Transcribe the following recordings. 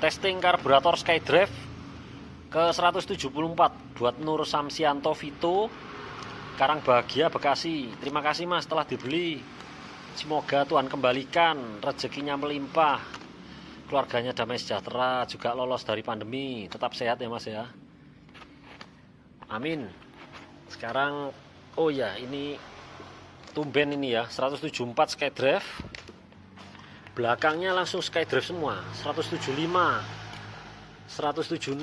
testing karburator Skydrive ke 174 buat Nur Samsianto Vito, Karangbahagia, Bekasi. Terima kasih Mas telah dibeli. Semoga Tuhan kembalikan, rezekinya melimpah, keluarganya damai sejahtera, juga lolos dari pandemi. Tetap sehat ya Mas ya. Amin. Sekarang oh ya, ini tumben ini ya, 174 Skydrive. Belakangnya langsung Skydrive semua, 175, 176,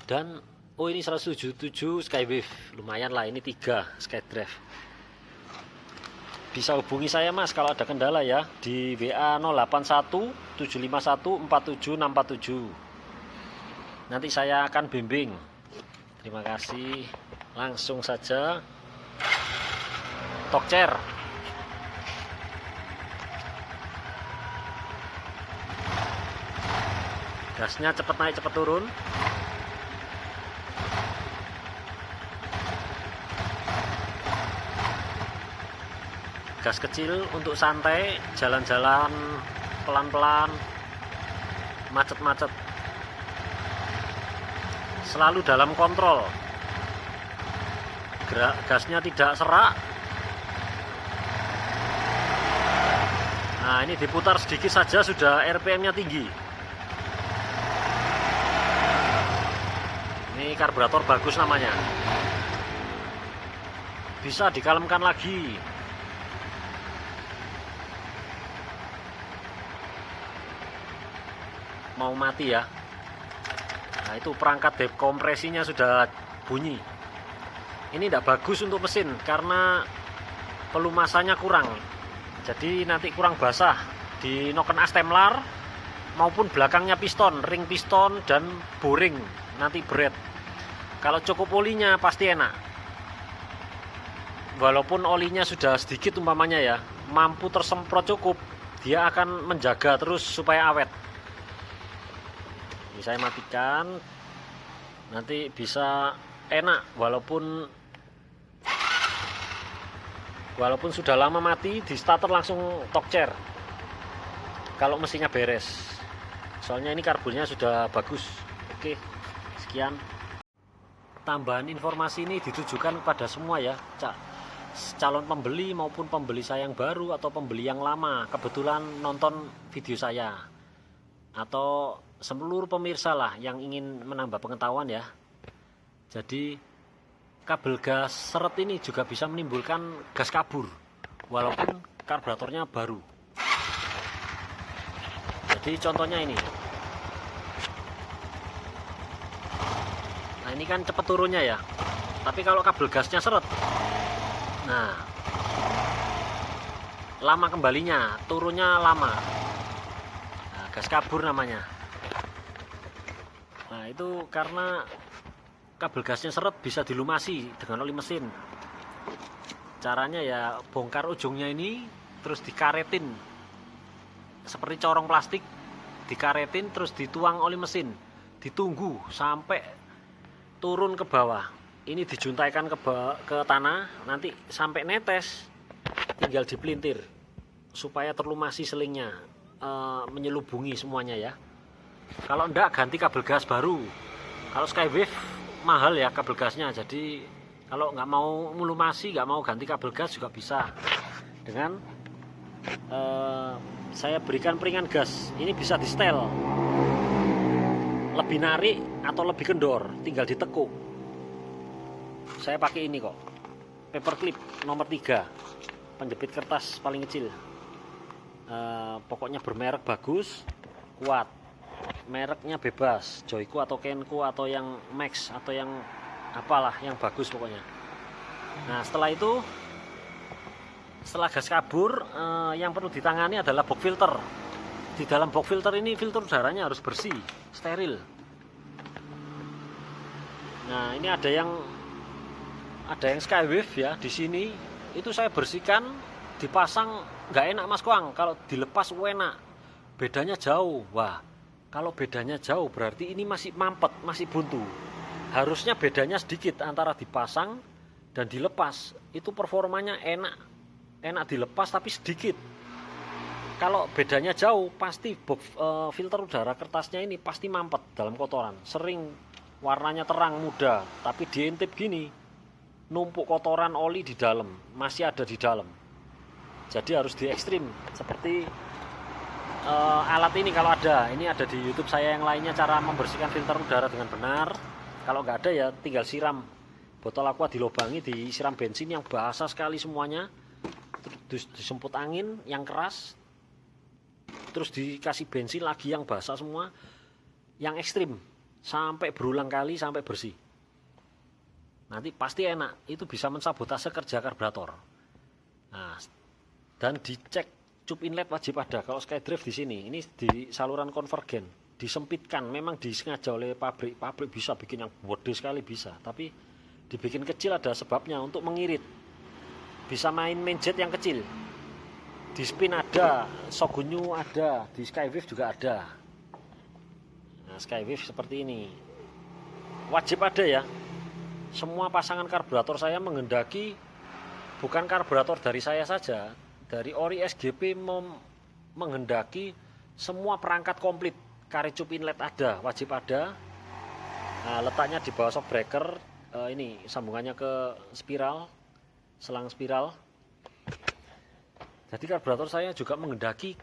dan oh ini 177 Skywave. Lumayan lah, ini 3 Skydrive. Bisa hubungi saya Mas kalau ada kendala ya, di WA 081 751 47647. Nanti saya akan bimbing. Terima kasih. Langsung saja Tokcer. Gasnya cepat naik cepat turun. Gas kecil untuk santai, jalan-jalan pelan-pelan, macet-macet. Selalu dalam kontrol. Gasnya tidak serak. Nah, ini diputar sedikit saja sudah RPM-nya tinggi. Ini karburator bagus namanya. Bisa dikalemkan lagi. Mau mati ya. Nah, itu perangkat dekompresinya sudah bunyi. Ini tidak bagus untuk mesin karena pelumasannya kurang. Jadi nanti kurang basah di noken astemlar maupun belakangnya piston, ring piston dan boring nanti berat. Kalau cukup olinya pasti enak. Walaupun olinya sudah sedikit umpamanya ya, mampu tersemprot cukup, dia akan menjaga terus supaya awet. Ini saya matikan. Nanti bisa enak walaupun sudah lama mati, di starter langsung Tokcer. Kalau mesinnya beres. Soalnya ini karbonnya sudah bagus. Oke, sekian. Tambahan informasi ini ditujukan kepada semua ya, calon pembeli maupun pembeli saya yang baru atau pembeli yang lama kebetulan nonton video saya, atau seluruh pemirsa lah yang ingin menambah pengetahuan ya. Jadi kabel gas seret ini juga bisa menimbulkan gas kabur walaupun karburatornya baru. Jadi contohnya ini. Nah, ini kan cepat turunnya ya. Tapi kalau kabel gasnya seret, nah lama kembalinya, turunnya lama. Nah, gas kabur namanya. Nah, itu karena kabel gasnya seret, bisa dilumasi dengan oli mesin. Caranya ya bongkar ujungnya ini, terus dikaretin seperti corong plastik, dikaretin terus dituang oli mesin, ditunggu sampai turun ke bawah. Ini dijuntaikan ke tanah, nanti sampai netes tinggal dipelintir supaya terlumasi selingnya, menyelubungi semuanya ya. Kalau enggak ganti kabel gas baru. Kalau Skywave mahal ya kabel gasnya, jadi kalau nggak mau melumasi, nggak mau ganti kabel gas juga bisa dengan saya berikan peringan gas. Ini bisa di setel, lebih narik atau lebih kendor, tinggal ditekuk. Saya pakai ini kok, paperclip nomor 3, penjepit kertas paling kecil. Pokoknya bermerek bagus, kuat, mereknya bebas, Joyko atau Kenko atau yang Max atau yang apalah yang bagus pokoknya. Nah, setelah itu, setelah gas kabur, yang perlu ditangani adalah box filter. Di dalam box filter ini filter udaranya harus bersih, steril. Nah, ini ada yang Skywave ya di sini. Itu saya bersihkan, dipasang nggak enak Mas Kuang. Kalau dilepas enak. Bedanya jauh. Wah, kalau bedanya jauh berarti ini masih mampet, masih buntu. Harusnya bedanya sedikit antara dipasang dan dilepas. Itu performanya enak dilepas tapi sedikit. Kalau bedanya jauh, pasti filter udara kertasnya ini pasti mampet dalam kotoran. Sering warnanya terang muda, tapi diintip gini, numpuk kotoran oli di dalam, masih ada di dalam. Jadi harus di ekstrim. Seperti alat ini kalau ada, ini ada di YouTube saya yang lainnya, cara membersihkan filter udara dengan benar. Kalau nggak ada ya tinggal siram botol aqua, dilobangi, disiram bensin yang basah sekali semuanya, terus disemput angin yang keras, terus dikasih bensin lagi yang basah semua, yang ekstrim, sampai berulang kali sampai bersih. Nanti pasti enak, itu bisa mensabotase kerja karburator. Nah, dan dicek cup inlet wajib ada. Kalau SkyDrive di sini, ini di saluran konvergen, disempitkan, memang disengaja oleh pabrik. Pabrik bisa bikin yang gede sekali bisa, tapi dibikin kecil ada sebabnya untuk mengirit. Bisa main jet yang kecil. Di Spin ada, Shogunyu ada, di SkyWave juga ada. Nah, SkyWave seperti ini. Wajib ada ya. Semua pasangan karburator saya menghendaki, bukan karburator dari saya saja, dari Ori SGP menghendaki semua perangkat komplit. Kare cup inlet ada, wajib ada. Nah, letaknya di bawah shock breaker. Ini sambungannya ke spiral, selang spiral. Jadi karburator saya juga menghendaki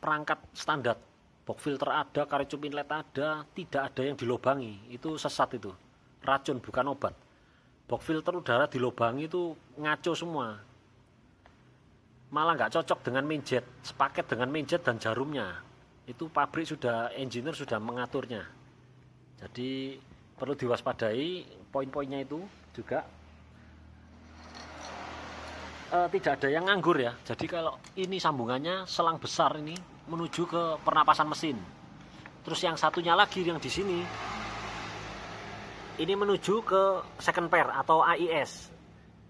perangkat standar. Box filter ada, kare cup inlet ada, tidak ada yang dilobangi. Itu sesat itu. Racun bukan obat. Box filter udara dilobangi itu ngaco semua. Malah nggak cocok dengan main jet, sepaket dengan main jet dan jarumnya. Itu pabrik sudah, engineer sudah mengaturnya. Jadi perlu diwaspadai poin-poinnya itu juga. Tidak ada yang nganggur ya. Jadi kalau ini sambungannya selang besar ini menuju ke pernapasan mesin. Terus yang satunya lagi yang di sini ini menuju ke second pair atau AIS.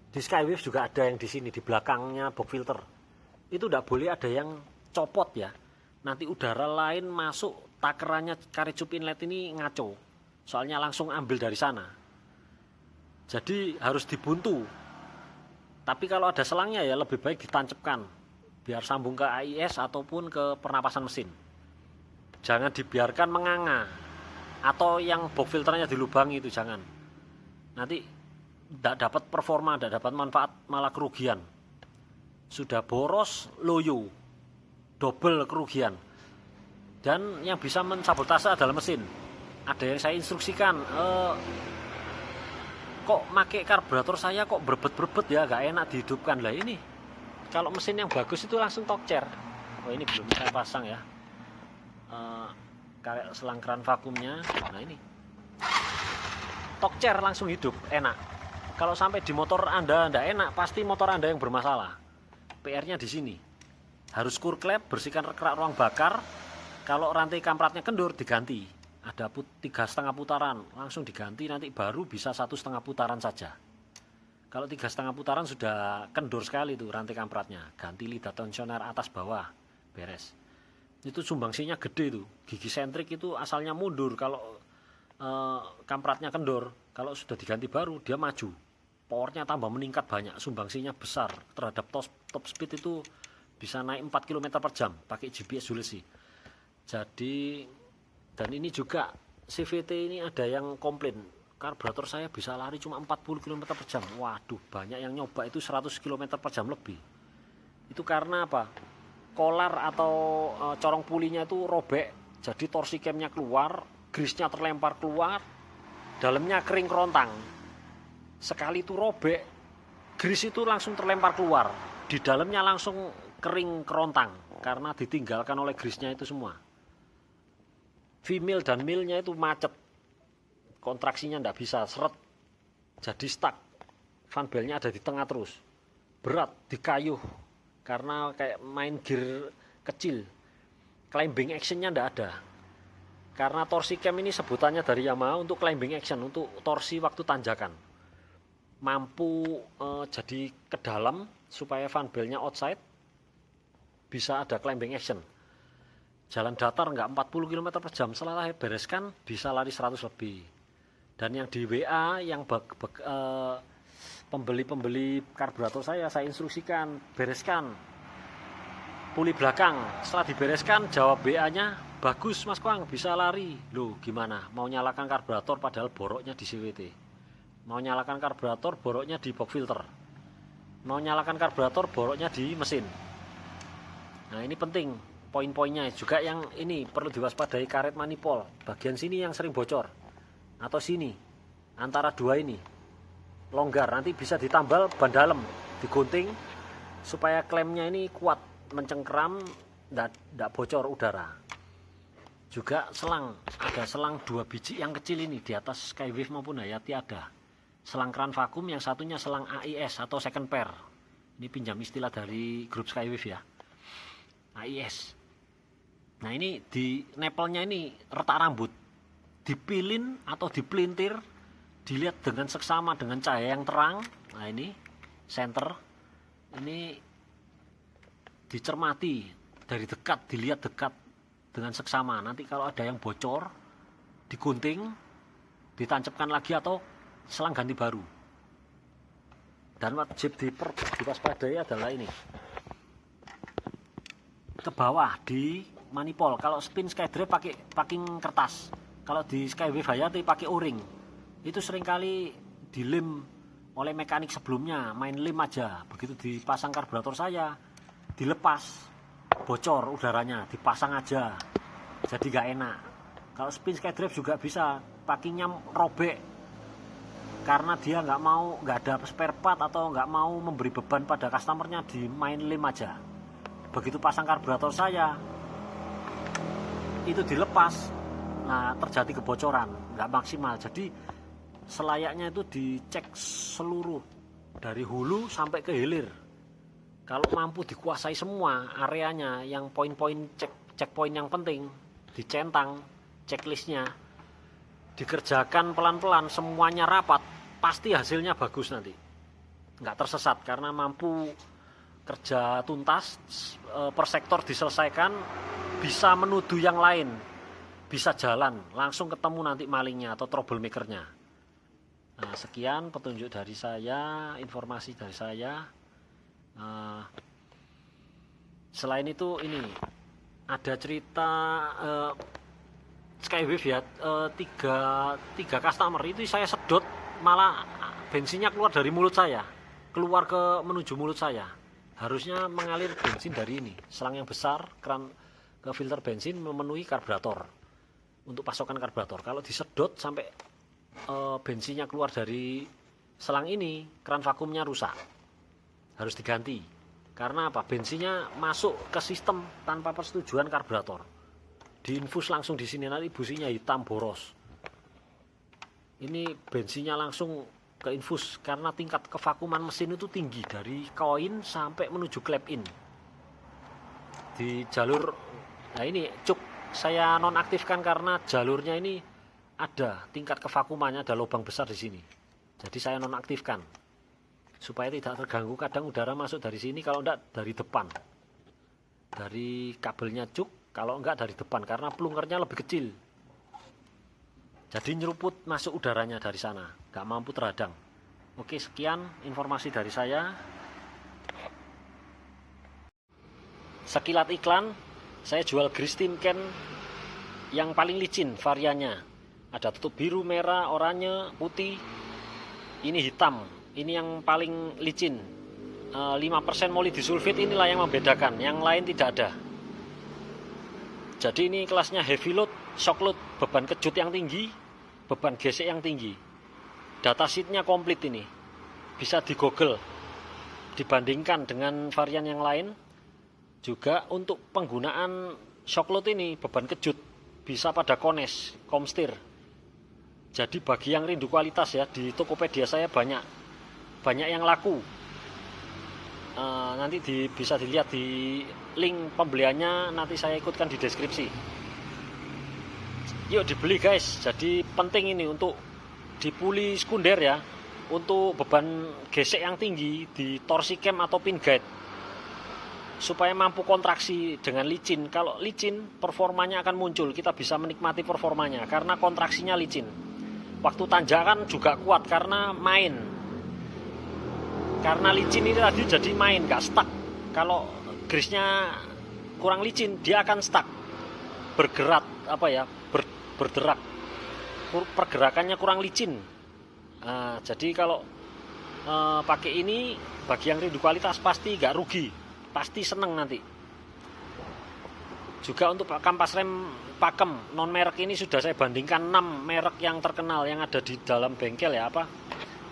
Di SkyWave juga ada yang di sini di belakangnya box filter. Itu tidak boleh ada yang copot ya. Nanti udara lain masuk, takerannya kare cup inlet ini ngaco. Soalnya langsung ambil dari sana. Jadi harus dibuntu. Tapi kalau ada selangnya ya lebih baik ditancapkan biar sambung ke AIS ataupun ke pernapasan mesin. Jangan dibiarkan menganga atau yang box filternya dilubangi, itu jangan. Nanti tidak dapat performa, tidak dapat manfaat, malah kerugian. Sudah boros, loyo, double kerugian. Dan yang bisa mensabotase adalah mesin. Ada yang saya instruksikan, kok make karburator saya kok berbet-berbet ya, gak enak dihidupkan. Lah ini kalau mesin yang bagus itu langsung tokcer. Oh ini belum saya pasang ya, kayak selang keran vakumnya. Nah ini tokcer langsung hidup, enak. Kalau sampai di motor Anda ndak enak, pasti motor Anda yang bermasalah. PR-nya di sini. Harus kurklep, bersihkan kerak ruang bakar. Kalau rantai kampratnya kendur diganti. Ada 3,5 putaran, langsung diganti, nanti baru bisa 1,5 putaran saja. Kalau 3,5 putaran sudah kendur sekali tuh rantai kampratnya, ganti lidah tensioner atas bawah, beres. Itu sumbangsinya gede tuh, gigi sentrik itu asalnya mundur kalau kampratnya kendor. Kalau sudah diganti baru dia maju, powernya tambah meningkat banyak, sumbangsinya besar. Terhadap top speed itu bisa naik 4 km per jam pakai GPS Zulesi. Jadi, dan ini juga CVT ini ada yang komplain, karburator saya bisa lari cuma 40 km per jam. Waduh, banyak yang nyoba itu 100 km per jam lebih. Itu karena apa? Kolar atau corong pulinya itu robek, jadi torsi camnya keluar, grisnya terlempar keluar, dalamnya kering kerontang. Sekali itu robek, gris itu langsung terlempar keluar, di dalamnya langsung kering kerontang karena ditinggalkan oleh grisnya itu semua. V-mill dan millnya itu macet, kontraksinya tidak bisa, seret, jadi stuck. Fan belnya ada di tengah terus, berat, dikayuh, karena kayak main gear kecil. Climbing actionnya tidak ada, karena torsi cam ini sebutannya dari Yamaha untuk climbing action, untuk torsi waktu tanjakan. Mampu jadi ke dalam supaya fan belnya outside, bisa ada climbing action. Jalan datar enggak 40 km per jam, setelah bereskan bisa lari 100 lebih. Dan yang di WA, yang pembeli-pembeli karburator saya instruksikan, bereskan. puli belakang. Setelah dibereskan, jawab BA-nya, bagus Mas Koang, bisa lari. Loh gimana, mau nyalakan karburator padahal boroknya di CVT, mau nyalakan karburator boroknya di box filter, mau nyalakan karburator boroknya di mesin. Nah ini penting poin-poinnya juga. Yang ini perlu diwaspadai, karet manifold bagian sini yang sering bocor, atau sini antara dua ini longgar, nanti bisa ditambal ban dalam, digunting supaya klemnya ini kuat mencengkeram, tidak bocor udara. Juga selang, ada selang 2 biji yang kecil ini di atas Skywave maupun Hayati ada selang keran vakum, yang satunya selang AIS atau second pair. Ini pinjam istilah dari grup Skywave ya, AIS. Nah ini di nepelnya ini retak rambut, dipilin atau dipelintir, dilihat dengan seksama dengan cahaya yang terang. Nah ini center, ini dicermati dari dekat, dilihat dekat dengan seksama. Nanti kalau ada yang bocor, digunting, ditancapkan lagi atau selang ganti baru. Dan wajib diwaspadai adalah ini, ke bawah di manifold. Kalau spin Skydrive pakai packing kertas, kalau di Skywave Hayati pakai o-ring. Itu seringkali dilem oleh mekanik sebelumnya, main lem aja. Begitu dipasang karburator saya, dilepas, bocor udaranya, dipasang aja, jadi gak enak. Kalau spin Skydrive juga bisa, packingnya robek karena dia nggak ada spare part atau nggak mau memberi beban pada customernya, di main lem aja. Begitu pasang karburator saya, itu dilepas, nah terjadi kebocoran, nggak maksimal. Jadi selayaknya itu dicek seluruh dari hulu sampai ke hilir. Kalau mampu dikuasai semua areanya, yang poin-poin checkpoint yang penting dicentang, checklistnya dikerjakan pelan-pelan, semuanya rapat, pasti hasilnya bagus nanti. Nggak tersesat karena mampu kerja tuntas, per sektor diselesaikan, bisa menuduh yang lain, bisa jalan, langsung ketemu nanti malingnya atau troublemakernya. Nah, sekian petunjuk dari saya, informasi dari saya. Selain itu ini ada cerita Skywave ya, tiga customer itu saya sedot, malah bensinnya keluar dari mulut saya, keluar ke menuju mulut saya. Harusnya mengalir bensin dari ini, selang yang besar, keran ke filter bensin memenuhi karburator untuk pasokan karburator. Kalau disedot sampai bensinnya keluar dari selang ini, keran vakumnya rusak, harus diganti. Karena apa? Bensinnya masuk ke sistem tanpa persetujuan karburator, diinfus langsung di sini, nanti businya hitam boros. Ini bensinnya langsung ke infus karena tingkat kevakuman mesin itu tinggi, dari koin sampai menuju clap in di jalur. Nah ini cuk saya nonaktifkan karena jalurnya ini ada tingkat kevakumannya, ada lubang besar di sini. Jadi saya nonaktifkan supaya tidak terganggu. Kadang udara masuk dari sini, kalau enggak dari depan, dari kabelnya cuk, kalau enggak dari depan karena plungernya lebih kecil. Jadi nyeruput masuk udaranya dari sana, enggak mampu terhadang. Oke, sekian informasi dari saya. Sekilat iklan, saya jual grease tin can yang paling licin variannya. Ada tutup biru, merah, oranye, putih. Ini hitam, ini yang paling licin. 5% molybdisulfit inilah yang membedakan, yang lain tidak ada. Jadi ini kelasnya heavy load, shock load, beban kejut yang tinggi, beban gesek yang tinggi. Datasheetnya komplit ini, bisa di Google dibandingkan dengan varian yang lain. Juga untuk penggunaan shock load ini, beban kejut bisa pada Kones, Komstir. Jadi bagi yang rindu kualitas ya, di Tokopedia saya banyak yang laku. Nanti bisa dilihat di link pembeliannya, nanti saya ikutkan di deskripsi. Yuk dibeli guys. Jadi penting ini untuk di puli sekunder ya, untuk beban gesek yang tinggi di torsi cam atau pin guide, supaya mampu kontraksi dengan licin. Kalau licin, performanya akan muncul, kita bisa menikmati performanya karena kontraksinya licin. Waktu tanjakan juga kuat karena main, karena licin ini tadi jadi main, gak stuck. Kalau grease-nya kurang licin, dia akan stuck, bergerak berderak, pergerakannya kurang licin. Nah, jadi kalau pakai ini, bagi yang rindu kualitas pasti nggak rugi, pasti seneng nanti. Juga untuk kampas rem pakem non merek ini sudah saya bandingkan 6 merek yang terkenal yang ada di dalam bengkel ya,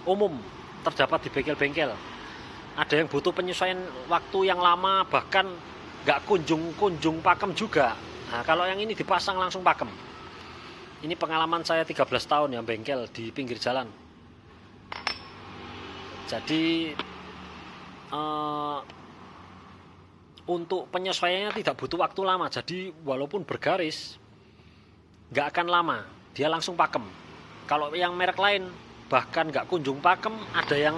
umum terdapat di bengkel-bengkel. Ada yang butuh penyesuaian waktu yang lama, bahkan nggak kunjung pakem juga. Nah, kalau yang ini dipasang langsung pakem. Ini pengalaman saya 13 tahun ya bengkel di pinggir jalan. Jadi untuk penyesuaiannya tidak butuh waktu lama. Jadi walaupun bergaris nggak akan lama, dia langsung pakem. Kalau yang merek lain bahkan nggak kunjung pakem, ada yang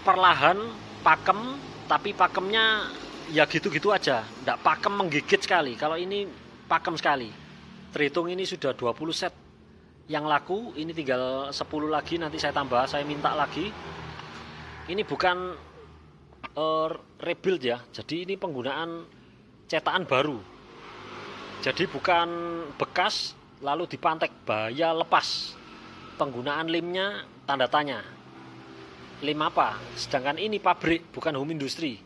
perlahan pakem, tapi pakemnya ya gitu-gitu aja, nggak pakem menggigit sekali. Kalau ini pakem sekali. Terhitung ini sudah 20 set yang laku, ini tinggal 10 lagi, nanti saya tambah, saya minta lagi. Ini bukan rebuild ya, jadi ini penggunaan cetakan baru. Jadi bukan bekas lalu dipantek, bahaya lepas. Penggunaan lemnya tanda tanya. Lem apa? Sedangkan ini pabrik, bukan home industry.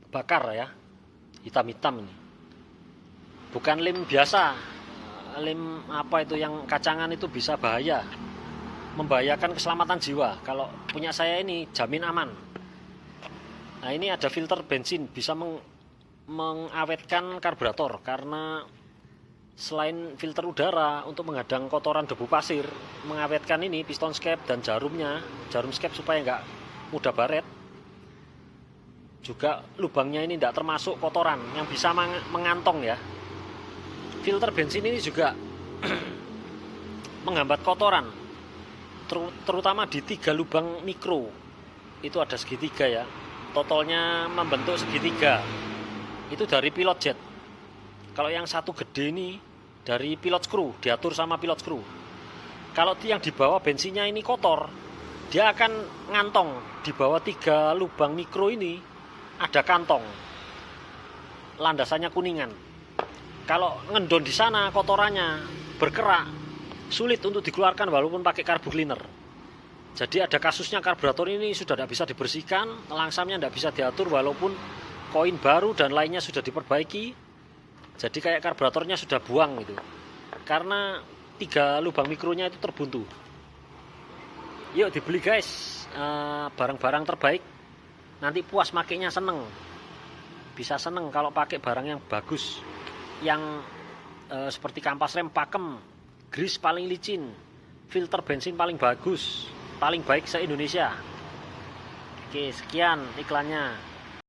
Bakar ya, hitam-hitam ini. Bukan lem biasa. Lem apa itu yang kacangan itu bisa bahaya, membahayakan keselamatan jiwa. Kalau punya saya ini jamin aman. Nah, ini ada filter bensin, bisa mengawetkan karburator, karena selain filter udara untuk menghadang kotoran debu pasir, mengawetkan ini piston skep dan jarum skep supaya nggak mudah baret. Juga lubangnya ini tidak termasuk kotoran yang bisa mengantong ya. Filter bensin ini juga menghambat kotoran, terutama di 3 lubang mikro. Itu ada segitiga ya, totalnya membentuk segitiga. Itu dari pilot jet. Kalau yang satu gede ini dari pilot screw, diatur sama pilot screw. Kalau yang di bawah bensinnya ini kotor, dia akan ngantong. Di bawah 3 lubang mikro ini ada kantong, landasannya kuningan. Kalau ngendon di sana kotorannya berkerak, sulit untuk dikeluarkan walaupun pakai carbo cleaner. Jadi ada kasusnya karburator ini sudah tidak bisa dibersihkan, langsamnya tidak bisa diatur walaupun koin baru dan lainnya sudah diperbaiki. Jadi kayak karburatornya sudah buang gitu, karena 3 lubang mikronya itu terbuntu. Yuk dibeli guys, barang-barang terbaik. Nanti puas makainya, seneng. Bisa seneng kalau pakai barang yang bagus, yang seperti kampas rem pakem, grease paling licin, filter bensin paling bagus, paling baik se-Indonesia. Oke, sekian iklannya.